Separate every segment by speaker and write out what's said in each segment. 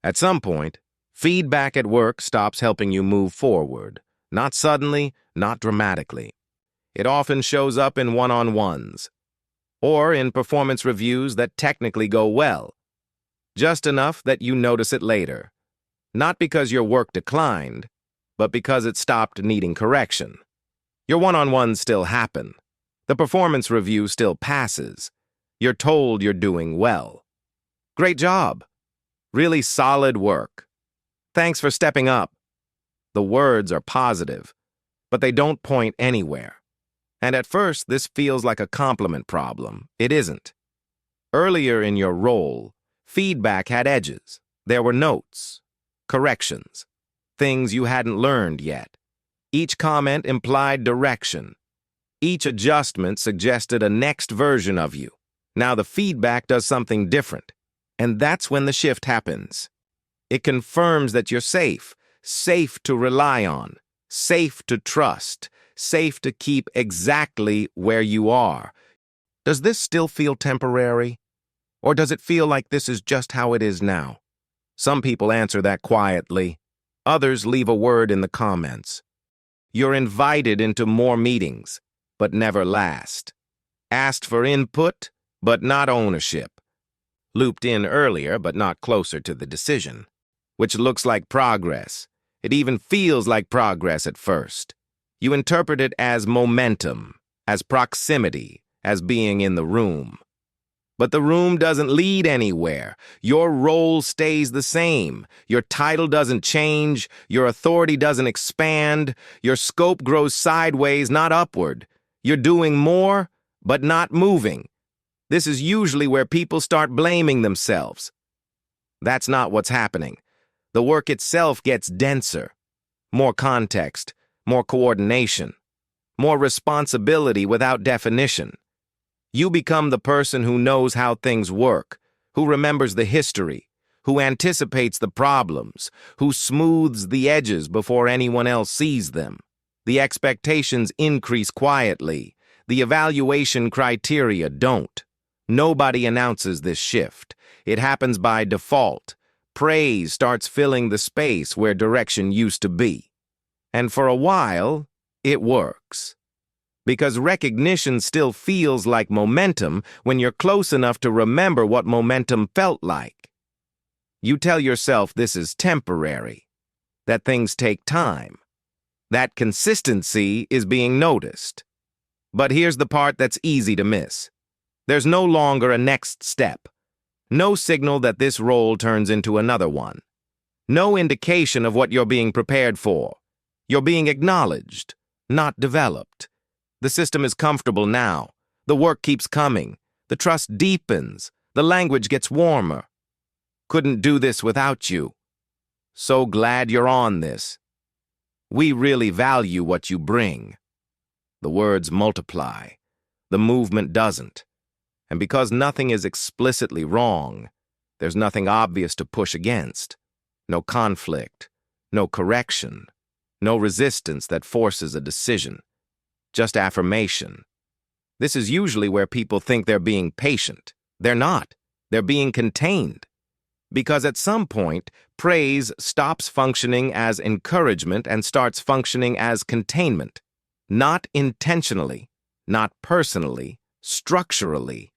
Speaker 1: At some point, feedback at work stops helping you move forward. Not suddenly, not dramatically. It often shows up in one-on-ones, or in performance reviews that technically go well, just enough that you notice it later. Not because your work declined, but because it stopped needing correction. Your one-on-ones still happen. The performance review still passes. You're told you're doing well. Great job. Really solid work. Thanks for stepping up. The words are positive, but they don't point anywhere. And at first, this feels like a compliment problem. It isn't. Earlier in your role, feedback had edges. There were notes, corrections, things you hadn't learned yet. Each comment implied direction. Each adjustment suggested a next version of you. Now the feedback does something different. And that's when the shift happens. It confirms that you're safe to rely on, safe to trust, safe to keep exactly where you are. Does this still feel temporary? Or does it feel like this is just how it is now? Some people answer that quietly. Others leave a word in the comments. You're invited into more meetings, but never last. Asked for input, but not ownership. Looped in earlier, but not closer to the decision. Which looks like progress. It even feels like progress at first. You interpret it as momentum, as proximity, as being in the room. But the room doesn't lead anywhere. Your role stays the same. Your title doesn't change. Your authority doesn't expand. Your scope grows sideways, not upward. You're doing more, but not moving. This is usually where people start blaming themselves. That's not what's happening. The work itself gets denser. More context, more coordination, more responsibility without definition. You become the person who knows how things work, who remembers the history, who anticipates the problems, who smooths the edges before anyone else sees them. The expectations increase quietly. The evaluation criteria don't. Nobody announces this shift. It happens by default. Praise starts filling the space where direction used to be. And for a while, it works. Because recognition still feels like momentum when you're close enough to remember what momentum felt like. You tell yourself this is temporary, that things take time, that consistency is being noticed. But here's the part that's easy to miss. There's no longer a next step. No signal that this role turns into another one. No indication of what you're being prepared for. You're being acknowledged, not developed. The system is comfortable now. The work keeps coming. The trust deepens. The language gets warmer. Couldn't do this without you. So glad you're on this. We really value what you bring. The words multiply. The movement doesn't. And because nothing is explicitly wrong, there's nothing obvious to push against. No conflict, no correction, no resistance that forces a decision. Just affirmation. This is usually where people think they're being patient. They're not. They're being contained. Because at some point, praise stops functioning as encouragement and starts functioning as containment. Not intentionally, not personally, structurally.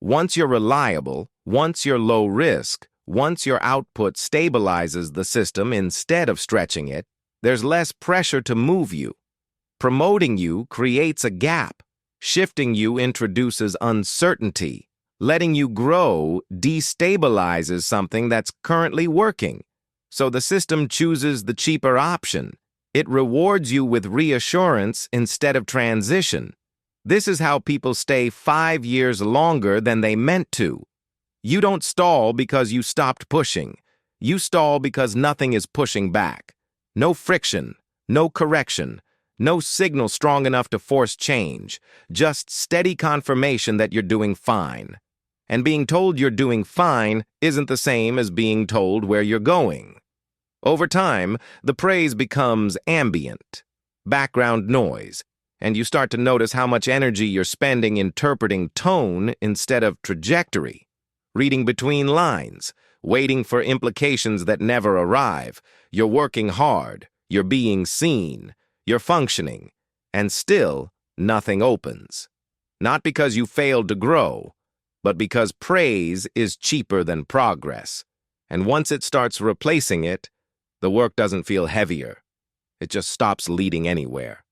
Speaker 1: Once you're reliable, once you're low risk, once your output stabilizes the system instead of stretching it, there's less pressure to move you. Promoting you creates a gap. Shifting you introduces uncertainty. Letting you grow destabilizes something that's currently working. So the system chooses the cheaper option. It rewards you with reassurance instead of transition. This is how people stay 5 years longer than they meant to. You don't stall because you stopped pushing. You stall because nothing is pushing back. No friction, no correction, no signal strong enough to force change. Just steady confirmation that you're doing fine. And being told you're doing fine isn't the same as being told where you're going. Over time, the praise becomes ambient, background noise, and you start to notice how much energy you're spending interpreting tone instead of trajectory, reading between lines, waiting for implications that never arrive. You're working hard, you're being seen, you're functioning, and still nothing opens. Not because you failed to grow, but because praise is cheaper than progress. And once it starts replacing it, the work doesn't feel heavier. It just stops leading anywhere.